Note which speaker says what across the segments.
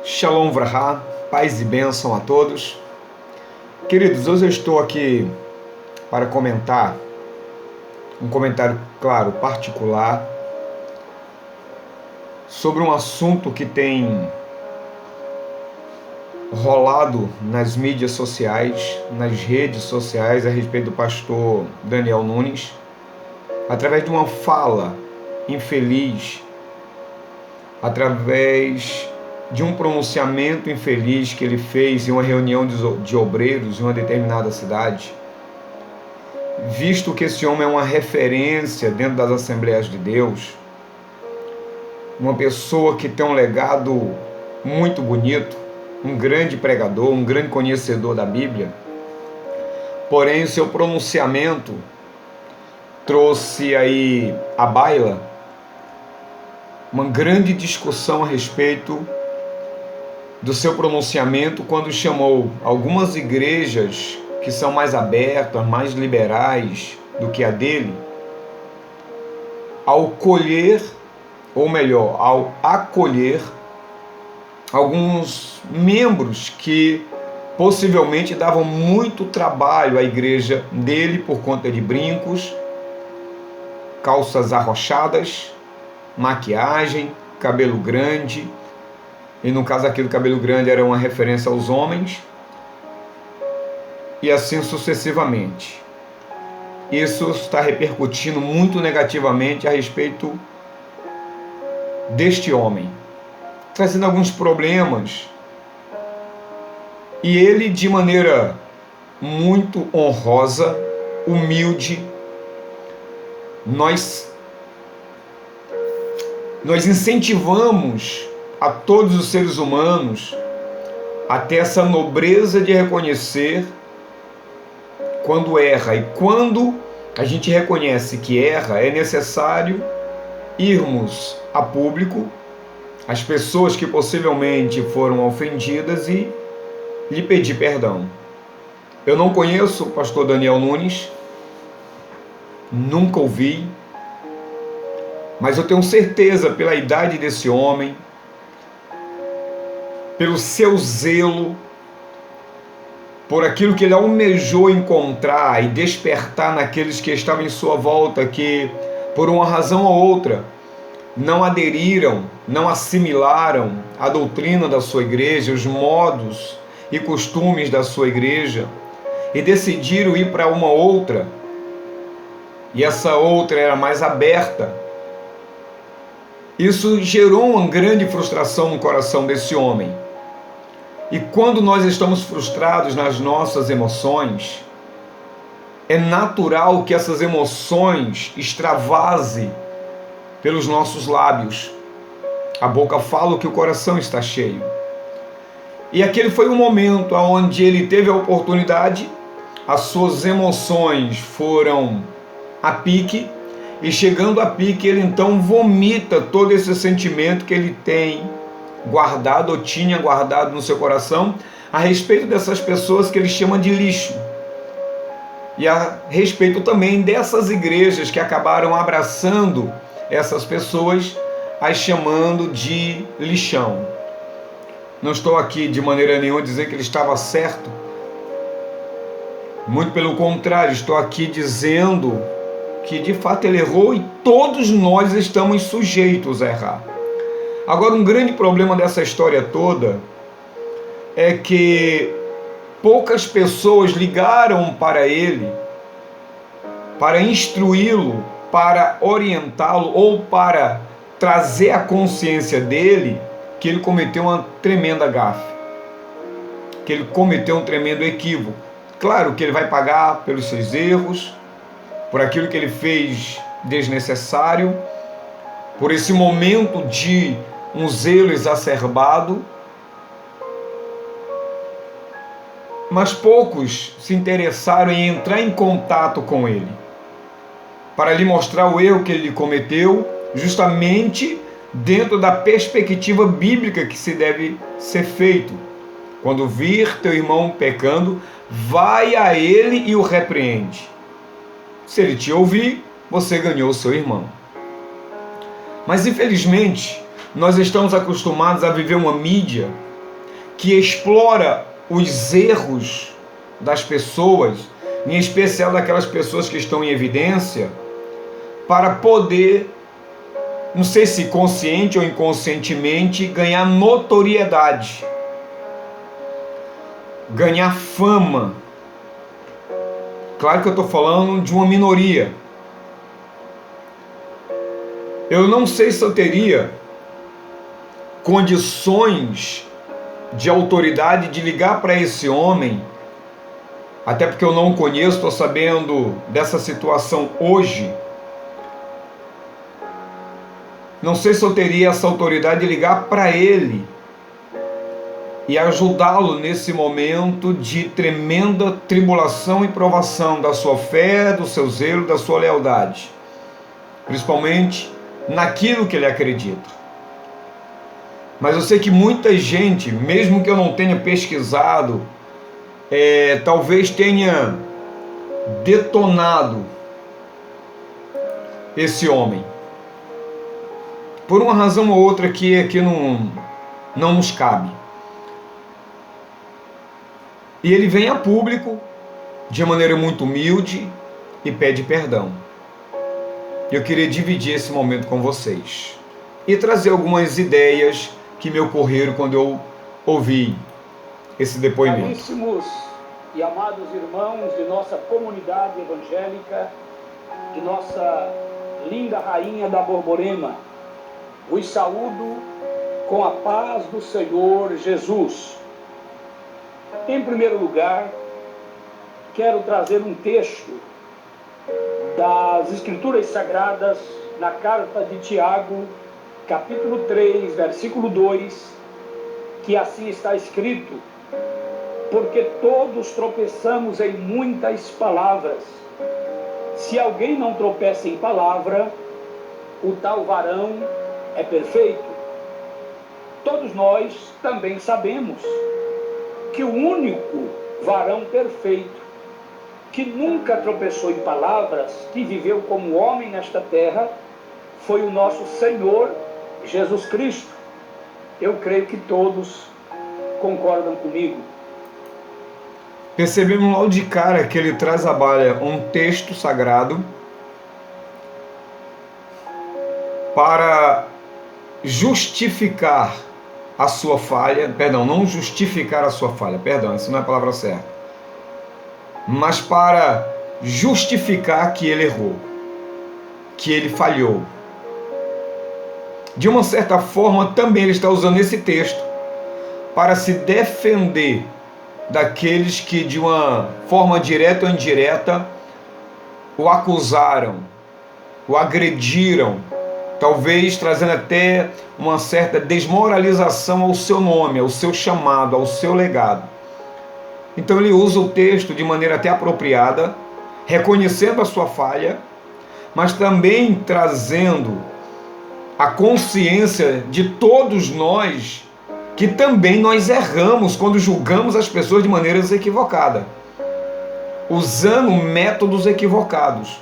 Speaker 1: Shalom Vrahá, paz e bênção a todos. Queridos, hoje eu estou aqui para comentar, um comentário, claro, particular, sobre um assunto que tem rolado nas mídias sociais, nas redes sociais, a respeito do pastor Daniel Nunes, através de uma fala infeliz, através de um pronunciamento infeliz que ele fez em uma reunião de obreiros em uma determinada cidade, visto que esse homem é uma referência dentro das Assembleias de Deus, uma pessoa que tem um legado muito bonito, um grande pregador, um grande conhecedor da Bíblia, porém o seu pronunciamento trouxe aí à baila uma grande discussão a respeito do seu pronunciamento quando chamou algumas igrejas que são mais abertas, mais liberais do que a dele, ao colher, ou melhor, ao acolher alguns membros que possivelmente davam muito trabalho à igreja dele por conta de brincos, calças arrochadas, maquiagem, cabelo grande. E no caso aqui do cabelo grande era uma referência aos homens, e assim sucessivamente. Isso está repercutindo muito negativamente a respeito deste homem, trazendo alguns problemas. E ele, de maneira muito honrosa, humilde, nós incentivamos a todos os seres humanos a ter essa nobreza de reconhecer quando erra. E quando a gente reconhece que erra, é necessário irmos a público, as pessoas que possivelmente foram ofendidas, e lhe pedir perdão. Eu não conheço o pastor Daniel Nunes, nunca ouvi, mas eu tenho certeza pela idade desse homem, pelo seu zelo, por aquilo que ele almejou encontrar e despertar naqueles que estavam em sua volta, que por uma razão ou outra não aderiram, não assimilaram a doutrina da sua igreja, os modos e costumes da sua igreja, e decidiram ir para uma outra, e essa outra era mais aberta. Isso gerou uma grande frustração no coração desse homem. E quando nós estamos frustrados nas nossas emoções, é natural que essas emoções extravasem pelos nossos lábios. A boca fala o que o coração está cheio. E aquele foi um momento onde ele teve a oportunidade, as suas emoções foram a pique, e chegando a pique, ele então vomita todo esse sentimento que ele tem guardado, ou tinha guardado no seu coração, a respeito dessas pessoas que ele chama de lixo, e a respeito também dessas igrejas que acabaram abraçando essas pessoas, as chamando de lixão. Não estou aqui de maneira nenhuma a dizer que ele estava certo, muito pelo contrário, estou aqui dizendo que de fato ele errou, e todos nós estamos sujeitos a errar. Agora, um grande problema dessa história toda é que poucas pessoas ligaram para ele, para instruí-lo, para orientá-lo, ou para trazer à consciência dele que ele cometeu uma tremenda gafe, que ele cometeu um tremendo equívoco. Claro que ele vai pagar pelos seus erros, por aquilo que ele fez desnecessário, por esse momento de um zelo exacerbado, mas poucos se interessaram em entrar em contato com ele, para lhe mostrar o erro que ele cometeu, justamente dentro da perspectiva bíblica que se deve ser feito. Quando vir teu irmão pecando, vai a ele e o repreende. Se ele te ouvir, você ganhou o seu irmão. Mas infelizmente, nós estamos acostumados a viver uma mídia que explora os erros das pessoas, em especial daquelas pessoas que estão em evidência, para poder, não sei se consciente ou inconscientemente, ganhar notoriedade, ganhar fama. Claro que eu estou falando de uma minoria. Eu não sei se eu teria condições de autoridade de ligar para esse homem, até porque eu não o conheço, estou sabendo dessa situação hoje. Não sei se eu teria essa autoridade de ligar para ele e ajudá-lo nesse momento de tremenda tribulação e provação da sua fé, do seu zelo, da sua lealdade, principalmente naquilo que ele acredita. Mas eu sei que muita gente, mesmo que eu não tenha pesquisado, talvez tenha detonado esse homem, por uma razão ou outra que aqui não nos cabe. E ele vem a público, de maneira muito humilde, e pede perdão. Eu queria dividir esse momento com vocês e trazer algumas ideias que me ocorreram quando eu ouvi esse depoimento.
Speaker 2: Caríssimos e amados irmãos de nossa comunidade evangélica, de nossa linda rainha da Borborema, vos saúdo com a paz do Senhor Jesus. Em primeiro lugar, quero trazer um texto das Escrituras Sagradas na carta de Tiago, capítulo 3, versículo 2, que assim está escrito: porque todos tropeçamos em muitas palavras. Se alguém não tropeça em palavra, o tal varão é perfeito. Todos nós também sabemos que o único varão perfeito, que nunca tropeçou em palavras, que viveu como homem nesta terra, foi o nosso Senhor Jesus Cristo. Eu creio que todos concordam comigo.
Speaker 1: Percebemos logo de cara que ele traz à baila um texto sagrado para justificar a sua falha, não justificar a sua falha, essa não é a palavra certa, mas para justificar que ele errou, que ele falhou. De uma certa forma, também ele está usando esse texto para se defender daqueles que, de uma forma direta ou indireta, o acusaram, o agrediram, talvez trazendo até uma certa desmoralização ao seu nome, ao seu chamado, ao seu legado. Então ele usa o texto de maneira até apropriada, reconhecendo a sua falha, mas também trazendo a consciência de todos nós que também nós erramos quando julgamos as pessoas de maneiras equivocadas, usando métodos equivocados,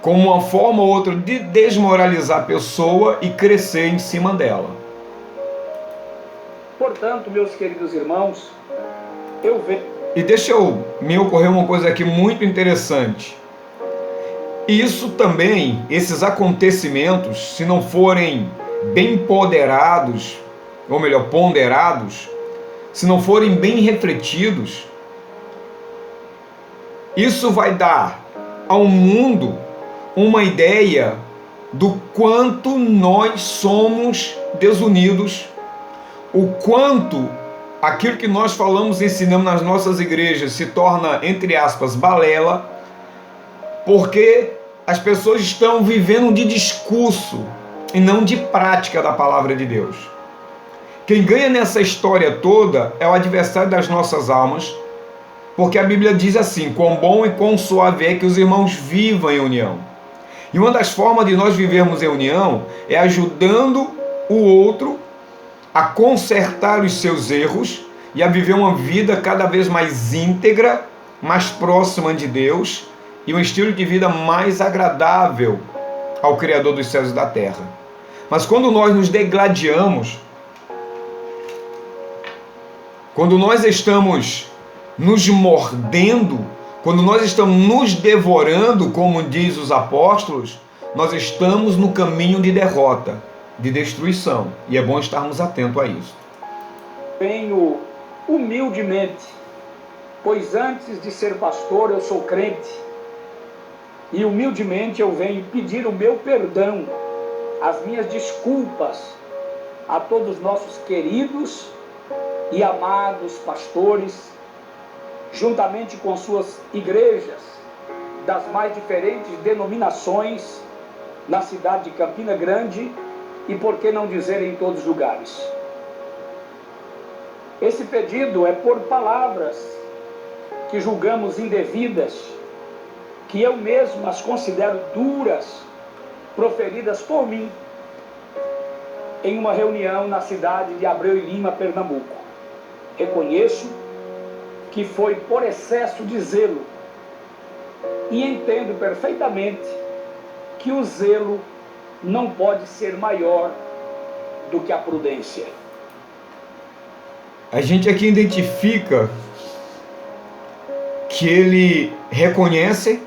Speaker 1: como uma forma ou outra de desmoralizar a pessoa e crescer em cima dela.
Speaker 2: Portanto, meus queridos irmãos,
Speaker 1: me ocorreu uma coisa aqui muito interessante. Isso também, esses acontecimentos, se não forem bem ponderados, ou melhor, ponderados, se não forem bem refletidos, isso vai dar ao mundo uma ideia do quanto nós somos desunidos, o quanto aquilo que nós falamos e ensinamos nas nossas igrejas se torna, entre aspas, balela, porque as pessoas estão vivendo de discurso e não de prática da palavra de Deus. Quem ganha nessa história toda é o adversário das nossas almas, porque a Bíblia diz assim: quão bom e quão suave é que os irmãos vivam em união. E uma das formas de nós vivermos em união é ajudando o outro a consertar os seus erros e a viver uma vida cada vez mais íntegra, mais próxima de Deus e um estilo de vida mais agradável ao Criador dos céus e da terra. Mas quando nós nos degladiamos, quando nós estamos nos mordendo, quando nós estamos nos devorando, como diz os apóstolos, nós estamos no caminho de derrota, de destruição. E é bom estarmos atentos a isso.
Speaker 2: Venho humildemente, pois antes de ser pastor eu sou crente, e humildemente eu venho pedir o meu perdão, as minhas desculpas a todos nossos queridos e amados pastores, juntamente com suas igrejas das mais diferentes denominações na cidade de Campina Grande e, por que não dizer, em todos os lugares. Esse pedido é por palavras que julgamos indevidas, que eu mesmo as considero duras, proferidas por mim em uma reunião na cidade de Abreu e Lima, Pernambuco. Reconheço que foi por excesso de zelo e entendo perfeitamente que o zelo não pode ser maior do que a prudência.
Speaker 1: A gente aqui identifica que ele reconhece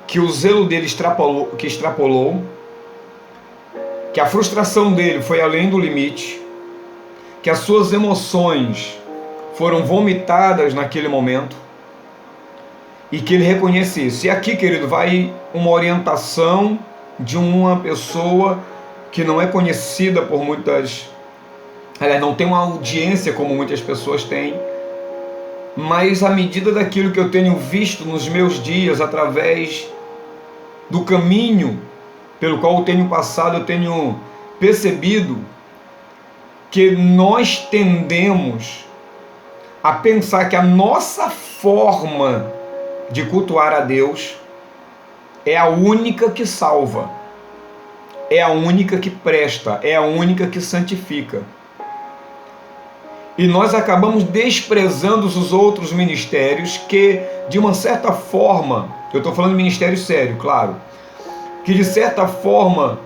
Speaker 1: que o zelo dele extrapolou, que a frustração dele foi além do limite, que as suas emoções foram vomitadas naquele momento, e que ele reconhece isso. E aqui, querido, vai uma orientação de uma pessoa que não é conhecida por muitas, aliás, não tem uma audiência como muitas pessoas têm, mas à medida daquilo que eu tenho visto nos meus dias, através do caminho pelo qual eu tenho passado, eu tenho percebido que nós tendemos a pensar que a nossa forma de cultuar a Deus é a única que salva, é a única que presta, é a única que santifica. E nós acabamos desprezando os outros ministérios que, de uma certa forma, eu estou falando de ministério sério, claro, que de certa forma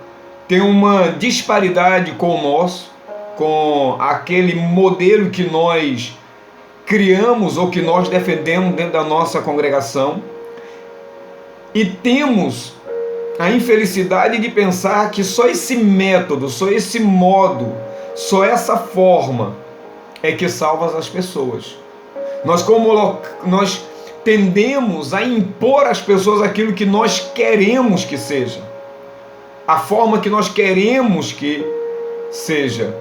Speaker 1: tem uma disparidade com o nosso, com aquele modelo que nós criamos ou que nós defendemos dentro da nossa congregação, e temos a infelicidade de pensar que só esse método, só esse modo, só essa forma é que salva as pessoas. Nós tendemos a impor às pessoas aquilo que nós queremos que seja, a forma que nós queremos que seja.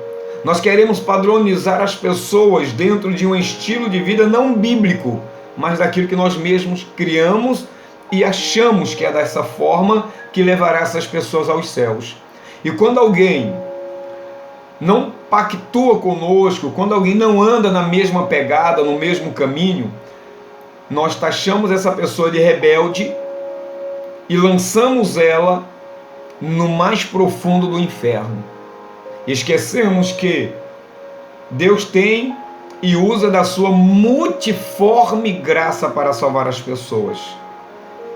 Speaker 1: Nós queremos padronizar as pessoas dentro de um estilo de vida não bíblico, mas daquilo que nós mesmos criamos e achamos que é dessa forma que levará essas pessoas aos céus. E quando alguém não pactua conosco, quando alguém não anda na mesma pegada, no mesmo caminho, nós taxamos essa pessoa de rebelde e lançamos ela no mais profundo do inferno. Esquecemos que Deus tem e usa da sua multiforme graça para salvar as pessoas.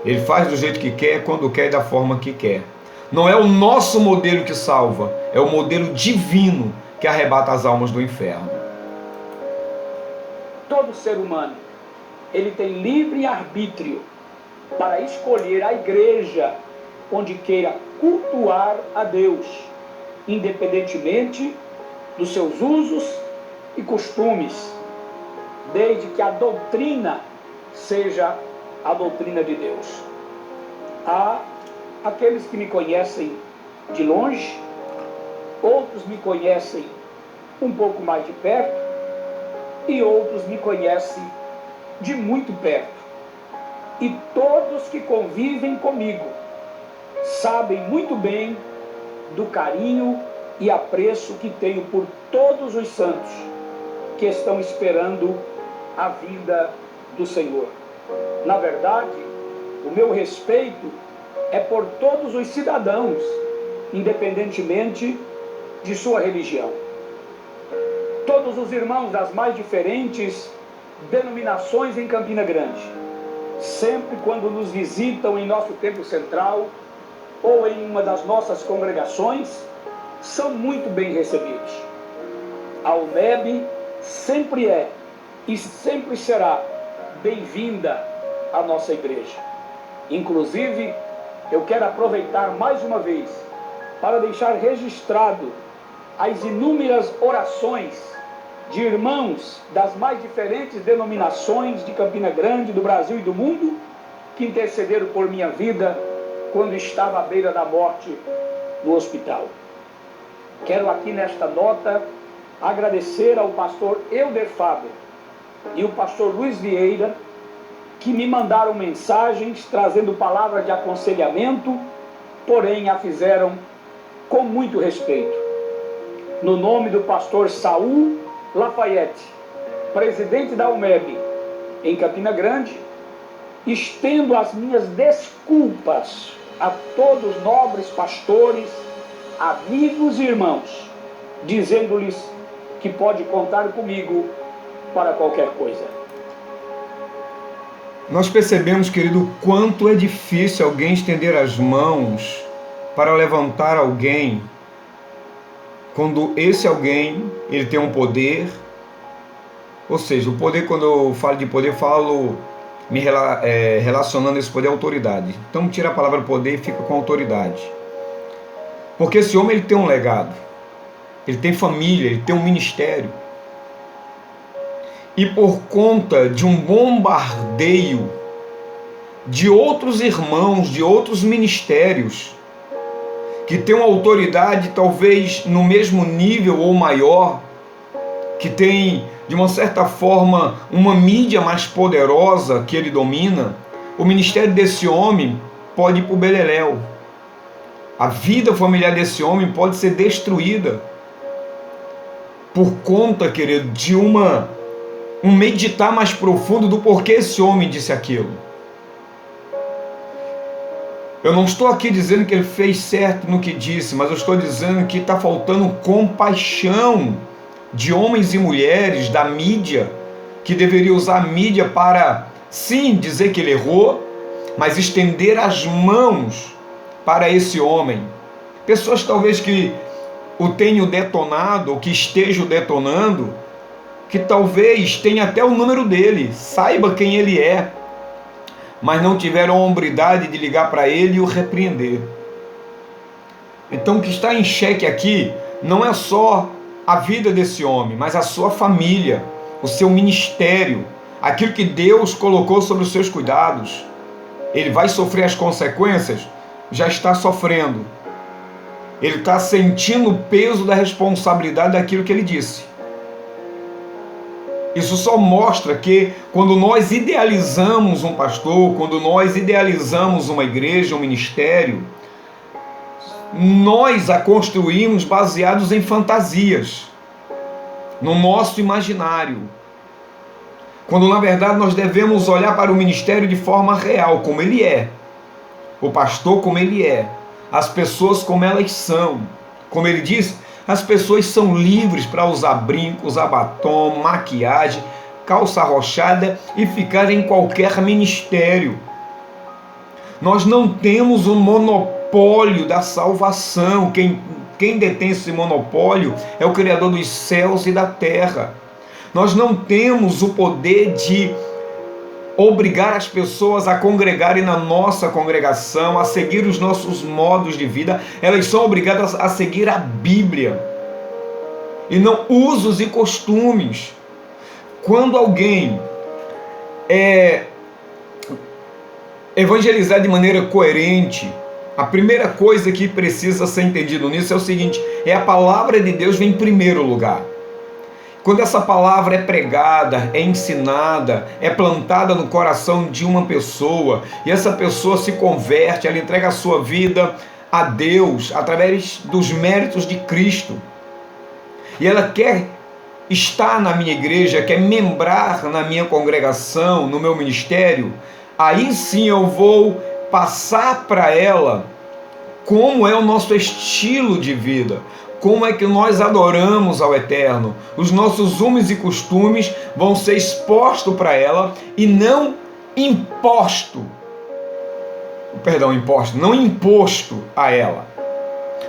Speaker 1: Ele faz do jeito que quer, quando quer e da forma que quer. Não é o nosso modelo que salva, é o modelo divino que arrebata as almas do inferno.
Speaker 2: Todo ser humano, ele tem livre arbítrio para escolher a igreja onde queira cultuar a Deus, independentemente dos seus usos e costumes, desde que a doutrina seja a doutrina de Deus. Há aqueles que me conhecem de longe, outros me conhecem um pouco mais de perto, e outros me conhecem de muito perto. E todos que convivem comigo sabem muito bem do carinho e apreço que tenho por todos os santos que estão esperando a vinda do Senhor. Na verdade, o meu respeito é por todos os cidadãos, independentemente de sua religião. Todos os irmãos das mais diferentes denominações em Campina Grande, sempre quando nos visitam em nosso templo central ou em uma das nossas congregações, são muito bem recebidos. A UMEB sempre é e sempre será bem-vinda à nossa igreja. Inclusive, eu quero aproveitar mais uma vez para deixar registrado as inúmeras orações de irmãos das mais diferentes denominações de Campina Grande, do Brasil e do mundo, que intercederam por minha vida quando estava à beira da morte no hospital. Quero aqui nesta nota agradecer ao pastor Elder Faber e o pastor Luiz Vieira, que me mandaram mensagens trazendo palavras de aconselhamento, porém a fizeram com muito respeito. No nome do pastor Saul Lafayette, presidente da UMEB em Campina Grande, estendo as minhas desculpas a todos os nobres pastores, amigos e irmãos, dizendo-lhes que pode contar comigo para qualquer coisa.
Speaker 1: Nós percebemos, querido, quanto é difícil alguém estender as mãos para levantar alguém, quando esse alguém, ele tem um poder. Ou seja, o poder, quando eu falo de poder, falo relacionando esse poder à autoridade. Então tira a palavra poder e fica com autoridade. Porque esse homem, ele tem um legado, ele tem família, ele tem um ministério. E por conta de um bombardeio de outros irmãos, de outros ministérios, que tem uma autoridade talvez no mesmo nível ou maior, que tem, de uma certa forma, uma mídia mais poderosa que ele domina, o ministério desse homem pode ir para o beleléu. A vida familiar desse homem pode ser destruída por conta, querido, de um meditar mais profundo do porquê esse homem disse aquilo. Eu não estou aqui dizendo que ele fez certo no que disse, mas eu estou dizendo que está faltando compaixão de homens e mulheres da mídia, que deveria usar a mídia para, sim, dizer que ele errou, mas estender as mãos para esse homem. Pessoas talvez que o tenham detonado, ou que estejam detonando, que talvez tenha até o número dele, saiba quem ele é, mas não tiveram a hombridade de ligar para ele e o repreender. Então o que está em xeque aqui não é só a vida desse homem, mas a sua família, o seu ministério, aquilo que Deus colocou sobre os seus cuidados. Ele vai sofrer as consequências? Já está sofrendo. Ele está sentindo o peso da responsabilidade daquilo que ele disse. Isso só mostra que quando nós idealizamos um pastor, quando nós idealizamos uma igreja, um ministério, nós a construímos baseados em fantasias, no nosso imaginário. Quando na verdade nós devemos olhar para o ministério de forma real, como ele é, o pastor como ele é, as pessoas como elas são. Como ele diz, as pessoas são livres para usar brinco, usar batom, maquiagem, calça arrochada e ficar em qualquer ministério. Nós não temos um monopólio da salvação. Quem detém esse monopólio é o Criador dos céus e da terra. Nós não temos o poder de obrigar as pessoas a congregarem na nossa congregação, a seguir os nossos modos de vida. Elas são obrigadas a seguir a Bíblia e não usos e costumes. Quando alguém evangelizar de maneira coerente, a primeira coisa que precisa ser entendido nisso é o seguinte: a palavra de Deus vem em primeiro lugar. Quando essa palavra é pregada, é ensinada, é plantada no coração de uma pessoa, e essa pessoa se converte, ela entrega a sua vida a Deus através dos méritos de Cristo, e ela quer estar na minha igreja, quer membrar na minha congregação, no meu ministério, aí sim eu vou passar para ela como é o nosso estilo de vida, como é que nós adoramos ao Eterno. Os nossos usos e costumes vão ser expostos para ela e não imposto a ela.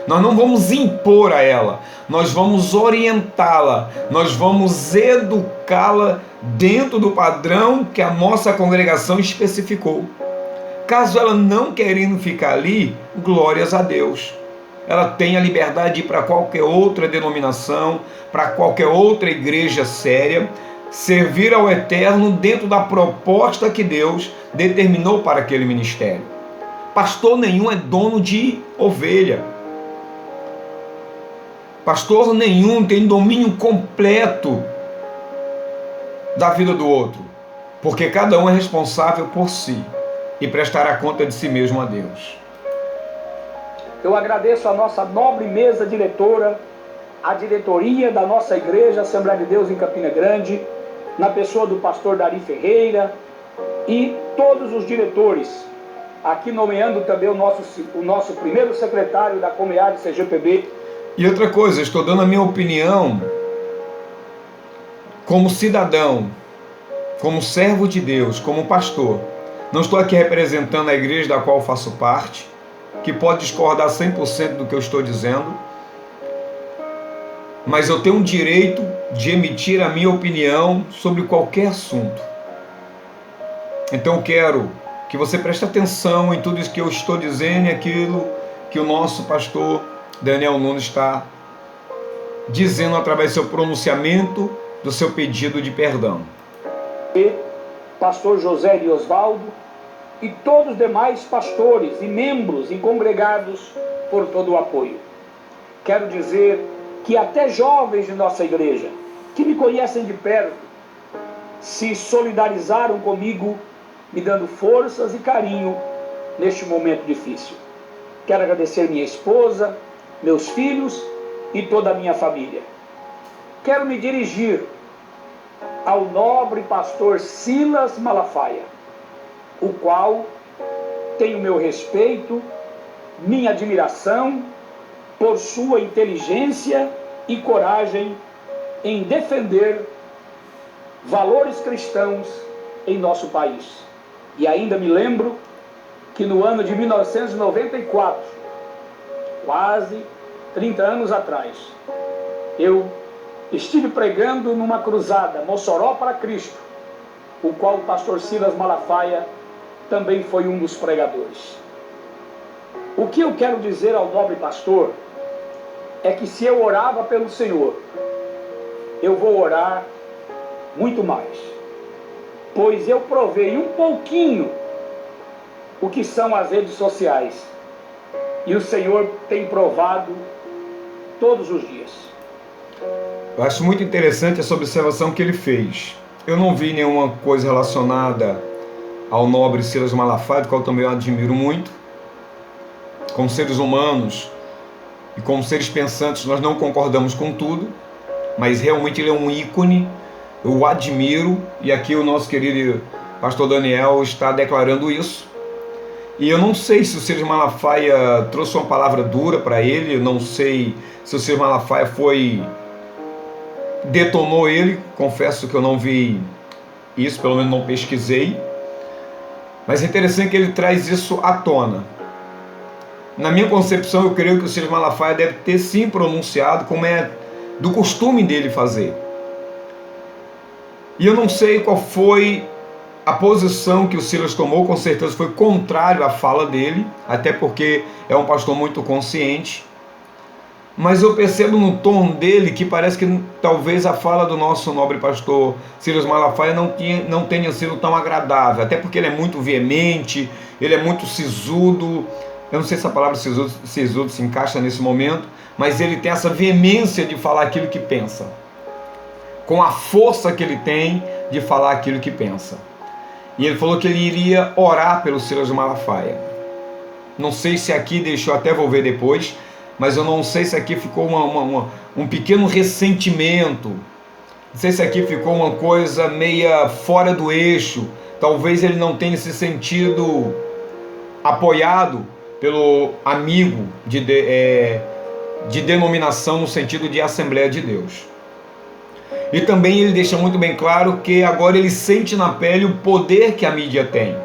Speaker 1: Nós não vamos impor a ela, nós vamos orientá-la, nós vamos educá-la dentro do padrão que a nossa congregação especificou. Caso ela não querendo ficar ali, glórias a Deus. Ela tem a liberdade de ir para qualquer outra denominação, para qualquer outra igreja séria, servir ao Eterno dentro da proposta que Deus determinou para aquele ministério. Pastor nenhum é dono de ovelha. Pastor nenhum tem domínio completo da vida do outro, porque cada um é responsável por si e prestará conta de si mesmo a Deus.
Speaker 2: Eu agradeço a nossa nobre mesa diretora, a diretoria da nossa igreja, Assembleia de Deus em Campina Grande, na pessoa do pastor Dari Ferreira e todos os diretores, aqui nomeando também o nosso primeiro secretário da Comead CGPB.
Speaker 1: E outra coisa, estou dando a minha opinião como cidadão, como servo de Deus, como pastor. Não estou aqui representando a igreja da qual faço parte, que pode discordar 100% do que eu estou dizendo, mas eu tenho o direito de emitir a minha opinião sobre qualquer assunto. Então eu quero que você preste atenção em tudo isso que eu estou dizendo e aquilo que o nosso pastor Daniel Nunes está dizendo através do seu pronunciamento, do seu pedido de perdão.
Speaker 2: E pastor José de Osvaldo e todos os demais pastores e membros e congregados por todo o apoio. Quero dizer que até jovens de nossa igreja, que me conhecem de perto, se solidarizaram comigo, me dando forças e carinho neste momento difícil. Quero agradecer minha esposa, meus filhos e toda a minha família. Quero me dirigir ao nobre pastor Silas Malafaia, o qual tenho meu respeito, minha admiração por sua inteligência e coragem em defender valores cristãos em nosso país. E ainda me lembro que no ano de 1994, quase 30 anos atrás, eu estive pregando numa cruzada, Mossoró para Cristo, o qual o pastor Silas Malafaia também foi um dos pregadores. O que eu quero dizer ao nobre pastor é que se eu orava pelo Senhor, eu vou orar muito mais, pois eu provei um pouquinho o que são as redes sociais, e o Senhor tem provado todos os dias.
Speaker 1: Eu acho muito interessante essa observação que ele fez. Eu não vi nenhuma coisa relacionada ao nobre Silas Malafaia, do qual também eu admiro muito. Como seres humanos e como seres pensantes, nós não concordamos com tudo, mas realmente ele é um ícone, eu o admiro, e aqui o nosso querido pastor Daniel está declarando isso. E eu não sei se o Silas Malafaia trouxe uma palavra dura para ele, eu não sei se o Silas Malafaia detonou ele, confesso que eu não vi isso, pelo menos não pesquisei, mas é interessante que ele traz isso à tona. Na minha concepção, eu creio que o Silas Malafaia deve ter sim pronunciado, como é do costume dele fazer. E eu não sei qual foi a posição que o Silas tomou, com certeza foi contrário à fala dele, até porque é um pastor muito consciente. Mas eu percebo no tom dele que parece que talvez a fala do nosso nobre pastor Silas Malafaia não tenha sido tão agradável, até porque ele é muito veemente, ele é muito sisudo. Eu não sei se a palavra sisudo se encaixa nesse momento, mas ele tem essa veemência de falar aquilo que pensa, com a força que ele tem de falar aquilo que pensa. E ele falou que ele iria orar pelo Silas Malafaia. Não sei se aqui deixou, até vou ver depois, mas eu não sei se aqui ficou um pequeno ressentimento, não sei se aqui ficou uma coisa meia fora do eixo, talvez ele não tenha se sentido apoiado pelo amigo de denominação no sentido de Assembleia de Deus. E também ele deixa muito bem claro que agora ele sente na pele o poder que a mídia tem.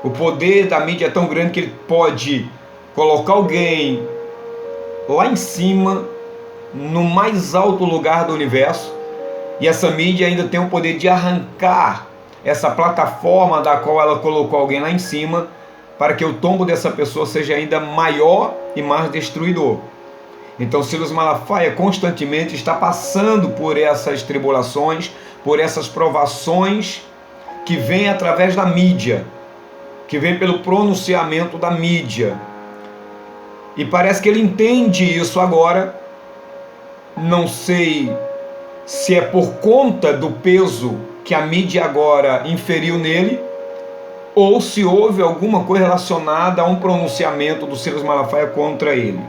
Speaker 1: O poder da mídia é tão grande que ele pode colocar alguém lá em cima, no mais alto lugar do universo, e essa mídia ainda tem o poder de arrancar essa plataforma da qual ela colocou alguém lá em cima, para que o tombo dessa pessoa seja ainda maior e mais destruidor. Então Silas Malafaia constantemente está passando por essas tribulações, por essas provações que vêm através da mídia, que vem pelo pronunciamento da mídia. E parece que ele entende isso agora. Não sei se é por conta do peso que a mídia agora inferiu nele, ou se houve alguma coisa relacionada a um pronunciamento do Silas Malafaia contra ele,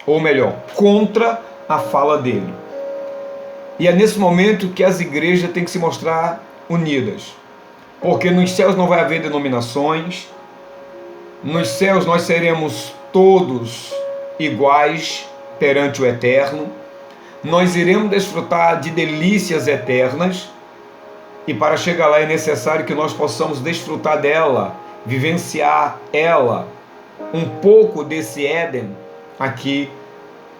Speaker 1: ou melhor, contra a fala dele. E é nesse momento que as igrejas têm que se mostrar unidas, porque nos céus não vai haver denominações, nos céus nós seremos todos iguais perante o Eterno, nós iremos desfrutar de delícias eternas, e para chegar lá é necessário que nós possamos desfrutar dela, vivenciar ela, um pouco desse Éden aqui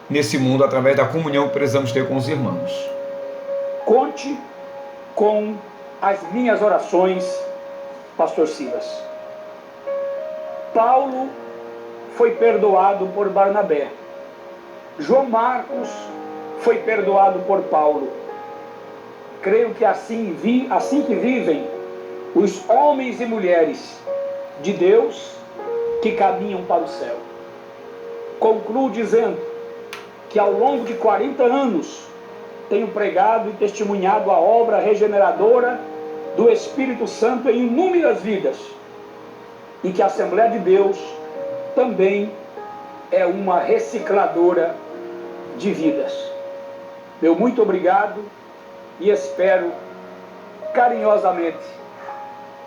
Speaker 1: nesse mundo, através da comunhão que precisamos ter com os irmãos.
Speaker 2: Conte com as minhas orações, pastor Silas. Paulo foi perdoado por Barnabé. João Marcos foi perdoado por Paulo. Creio que assim que vivem os homens e mulheres de Deus que caminham para o céu. Concluo dizendo que ao longo de 40 anos tenho pregado e testemunhado a obra regeneradora do Espírito Santo em inúmeras vidas, e que a Assembleia de Deus também é uma recicladora de vidas. Meu muito obrigado e espero carinhosamente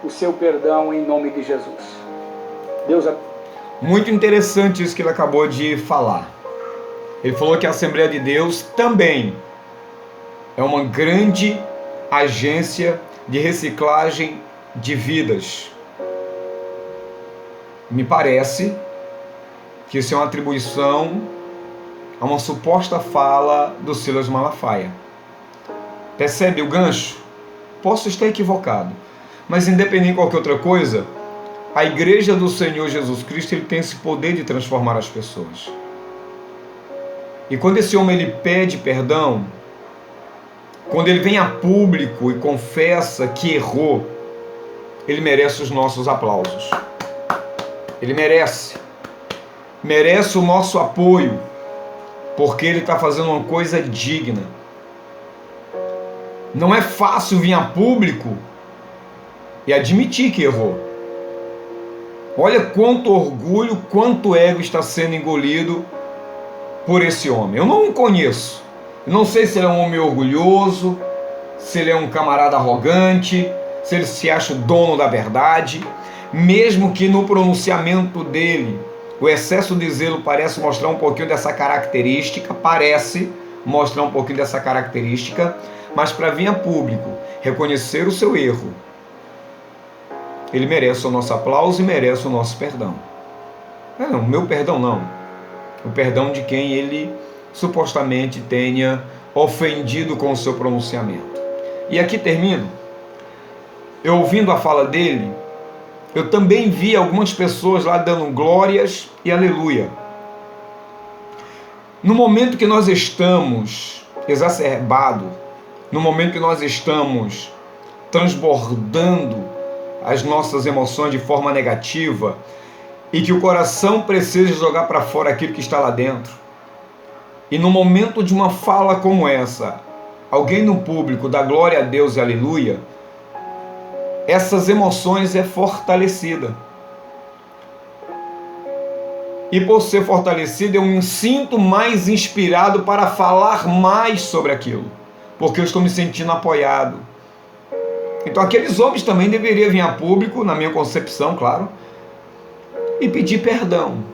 Speaker 2: o seu perdão em nome de Jesus. Deus abençoe.
Speaker 1: Muito interessante isso que ele acabou de falar. Ele falou que a Assembleia de Deus também é uma grande agência de reciclagem de vidas. Me parece que isso é uma atribuição a uma suposta fala do Silas Malafaia. Percebe o gancho? Posso estar equivocado, mas independente de qualquer outra coisa, a igreja do Senhor Jesus Cristo, ele tem esse poder de transformar as pessoas. E quando esse homem ele pede perdão, quando ele vem a público e confessa que errou, ele merece os nossos aplausos. Ele merece o nosso apoio, porque ele está fazendo uma coisa digna. Não é fácil vir a público e admitir que errou. Olha quanto orgulho, quanto ego está sendo engolido por esse homem. Eu não o conheço. Eu não sei se ele é um homem orgulhoso, se ele é um camarada arrogante, se ele se acha o dono da verdade. Mesmo que no pronunciamento dele o excesso de zelo parece mostrar um pouquinho dessa característica, mas para vir a público reconhecer o seu erro, ele merece o nosso aplauso e merece o nosso perdão. Não, o meu perdão não. O perdão de quem ele supostamente tenha ofendido com o seu pronunciamento. E aqui termino. Eu ouvindo a fala dele, eu também vi algumas pessoas lá dando glórias e aleluia. No momento que nós estamos exacerbados, no momento que nós estamos transbordando as nossas emoções de forma negativa e que o coração precisa jogar para fora aquilo que está lá dentro, e no momento de uma fala como essa, alguém no público dá glória a Deus e aleluia, essas emoções é fortalecida. E por ser fortalecida, eu me sinto mais inspirado para falar mais sobre aquilo, porque eu estou me sentindo apoiado. Então aqueles homens também deveriam vir a público, na minha concepção, claro, e pedir perdão.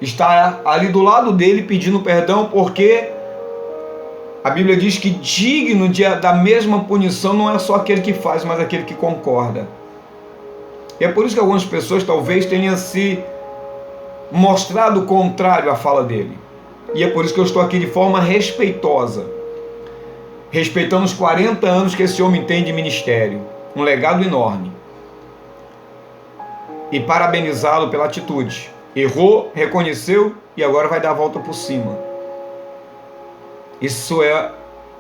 Speaker 1: Estar ali do lado dele pedindo perdão, porque a Bíblia diz que digno da mesma punição não é só aquele que faz, mas aquele que concorda. E é por isso que algumas pessoas talvez tenham se mostrado contrário à fala dele. E é por isso que eu estou aqui de forma respeitosa, respeitando os 40 anos que esse homem tem de ministério, um legado enorme. E parabenizá-lo pela atitude. Errou, reconheceu e agora vai dar a volta por cima. Isso é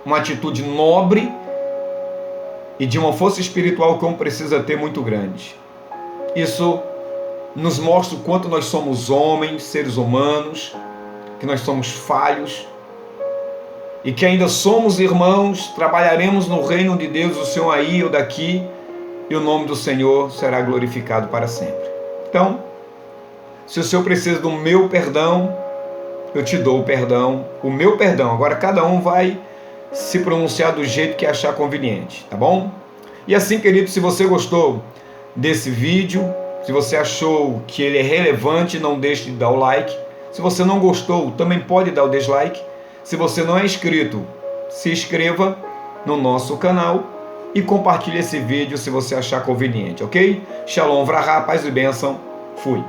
Speaker 1: uma atitude nobre e de uma força espiritual que um precisa ter muito grande. Isso nos mostra o quanto nós somos homens, seres humanos, que nós somos falhos e que ainda somos irmãos, trabalharemos no reino de Deus, o Senhor aí ou daqui, e o nome do Senhor será glorificado para sempre. Então, se o Senhor precisa do meu perdão, eu te dou o meu perdão. Agora cada um vai se pronunciar do jeito que achar conveniente, tá bom? E assim, querido, se você gostou desse vídeo, se você achou que ele é relevante, não deixe de dar o like. Se você não gostou, também pode dar o dislike. Se você não é inscrito, se inscreva no nosso canal e compartilhe esse vídeo se você achar conveniente, ok? Shalom, vrahá, paz e bênção. Fui.